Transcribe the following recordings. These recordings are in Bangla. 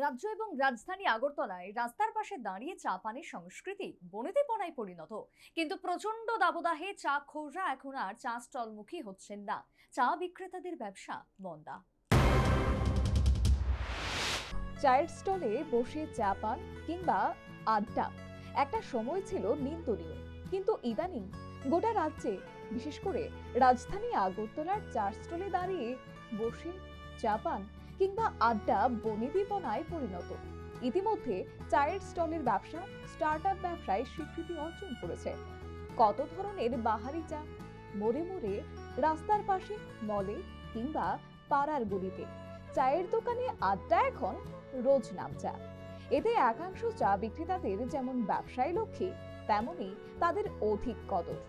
রাজ্য এবং রাজধানী আগরতলায় রাস্তার পাশে দাঁড়িয়ে চা পানের সংস্কৃতি বনেদিপনায় পরিণত। কিন্তু প্রচন্ড দাবদাহে চা খোররা এখন আর চা স্টলমুখী হচ্ছেন না। চা বিক্রেতাদের ব্যবসা মন্দা। চায়ের স্টলে বসে চা পান কিংবা আড্ডা একটা সময় ছিল নিন্দনীয়, কিন্তু ইদানিং গোটা রাজ্যে, বিশেষ করে রাজধানী আগরতলার চার স্টলে দাঁড়িয়ে বসে চা পান কিংবা আড্ডা বনেদিপনায় পরিণত। ইতিমধ্যে চায়ের স্টলের ব্যবসা স্টার্টআপ ব্যবসায় স্বীকৃতি অর্জন করেছে। কত ধরনের বাহারি চা মোড়ে মোড়ে, রাস্তার পাশে, মলে কিংবা পাড়ার গলিতে চায়ের দোকানে আড্ডা এখন রোজ নামচা। এতে একাংশ চা বিক্রেতাদের যেমন ব্যবসায় লক্ষ্মী, তেমনি তাদের অধিক কদর।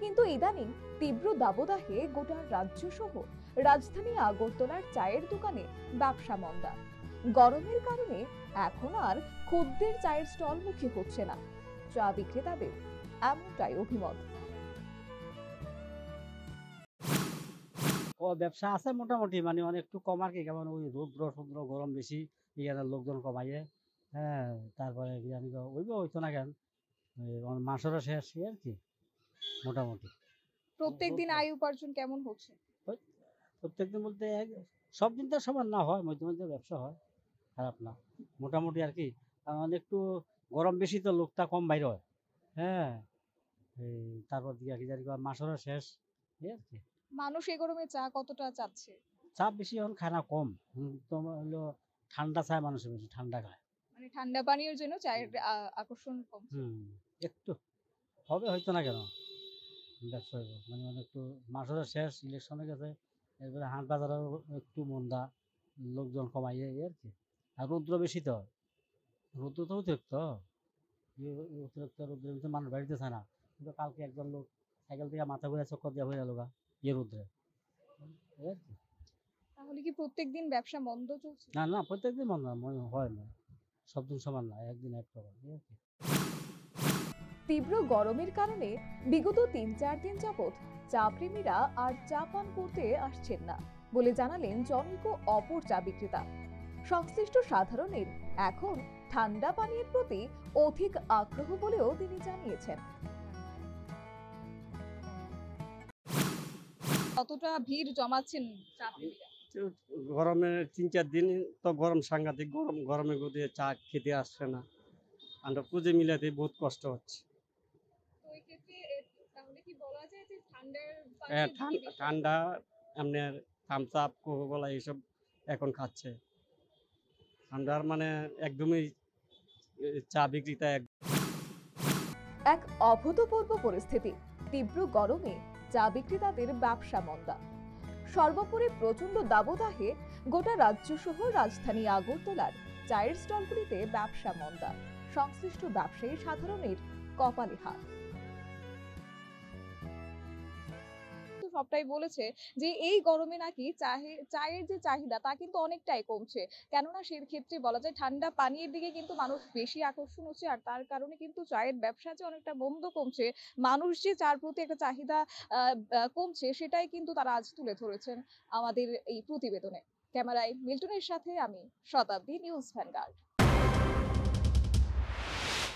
কিন্তু ইদানিং তীব্র দাবদাহে গোটা রাজ্য সহ রাজধানী আগরতলার চায়ের দোকানে ব্যবসা মন্দা। গরমের কারণে এখন আর খদ্দের চায়ের স্টলমুখী হচ্ছে না চা বিক্রেতাদের, এমনটাই অভিমত। ও ব্যবসা আছে মোটামুটি, মানে অনেক একটু কম আর কি, কেমন ওই রৌদ্র সমুদ্র গরম বেশি, এখানে লোকজন কমাইয়ে। হ্যাঁ, তারপরে বিরিয়ানি হইতো না কেন, মাংসটা শেষ আর কি মোটামুটি। প্রত্যেকদিন আয় উপার্জন কেমন হচ্ছে? ওই প্রত্যেকদিন বলতে সব দিন তো সমান না হয়, মধ্যে মধ্যে ব্যবসা হয়, খারাপ না মোটামুটি আর কি। কারণ একটু গরম বেশি তো লোকটা কম বাইরে হয়। হ্যাঁ, এই তারপর দিয়ে আর কি জানি মাংসটা শেষ এই আর কি। মানুষ এই গরমে চা কতটা চাচ্ছে? চাপ বেশি এখন খায় না, কম। তোমার হলো ঠান্ডা চায় মানুষের, বেশি ঠান্ডা খায়। মানে ঠান্ডা পানীয়ের জন্য চায়ের আকর্ষণ কমছে। একটু হবে হয়তো না কেন, ব্যবসা হইব মানে একটু মাসের শেষ, ইলেকশনে গেছে, এরপরে হাট বাজারও একটু মন্দা, লোকজন কমাইয়ে এই আর কি। আর রৌদ্র বেশি তো, রৌদ্র তো অতিরিক্ত, অতিরিক্ত রৌদ্রের ভিতরে মানুষ বাড়িতে চায় না। কিন্তু কালকে একজন লোক সাইকেল থেকে মাথা ঘুরে চক্কর দিয়ে হয়ে গেল গা রৌদ্রে, এই আর কি। তাহলে কি প্রত্যেকদিন ব্যবসা মন্দ চলছে? না না, প্রত্যেকদিন মন্দ হয় না, সব দিন সমান না, একদিন এক রকম এই আর কি। তীব্র গরমের কারণে বিগত ৩-৪ দিন যাবৎ চা প্রেমীরা আর চা পান করতে আসছেন না বলে জানালেন জনৈক অপর চা বিক্রেতা। সংশ্লিষ্ট সাধারণের এখন ঠান্ডা পানীয়ের প্রতি অধিক আগ্রহ বলেও তিনি জানিয়েছেন। কতটা ভিড় জমাচ্ছেন চা প্রেমীরা? গরমে ৩-৪ দিন তো গরম, সাংঘাতিক গরম, গরমে গদিয়ে চা খেতে আসছে না, আমরা পুঁজি মিলাতে বহুত কষ্ট হচ্ছে। তো এই ক্ষেত্রে তাহলে কি বলা যায় যে ঠান্ডার ঠান্ডা আপনার থামস আপ, কোকা-কোলা এইসব এখন খাচ্ছে। ঠান্ডার মানে একদমই চা বিক্রেতা এক অভূতপূর্ব পরিস্থিতি। তীব্র গরমে চা বিক্রেতাদের ব্যবসা মন্দা। সর্বোপরি প্রচন্ড দাবদাহে গোটা রাজ্য সহ রাজধানী আগরতলার চায়ের স্টলগুলিতে ব্যবসা মন্দা। সংশ্লিষ্ট ব্যবসায়ী সাধারণের কপালে হাত। সবটাই বলেছে যে এই গরমে নাকি চায়ের যে চাহিদা তা কিন্তু অনেকটাই কমছে। কেননা সেক্ষেত্রে বলা যায় ঠান্ডা পানীয়ের দিকে কিন্তু মানুষ বেশি আকর্ষণ হচ্ছে, আর তার কারণে কিন্তু চায়ের ব্যবসা যে অনেকটা মন্দ কমছে, মানুষ যে চার প্রতি একটা চাহিদা কমছে, সেটাই কিন্তু তারা আজ তুলে ধরেছেন আমাদের এই প্রতিবেদনে। ক্যামেরায় মিল্টনের সাথে আমি শতাব্দী, নিউজ ভ্যানগার্ড।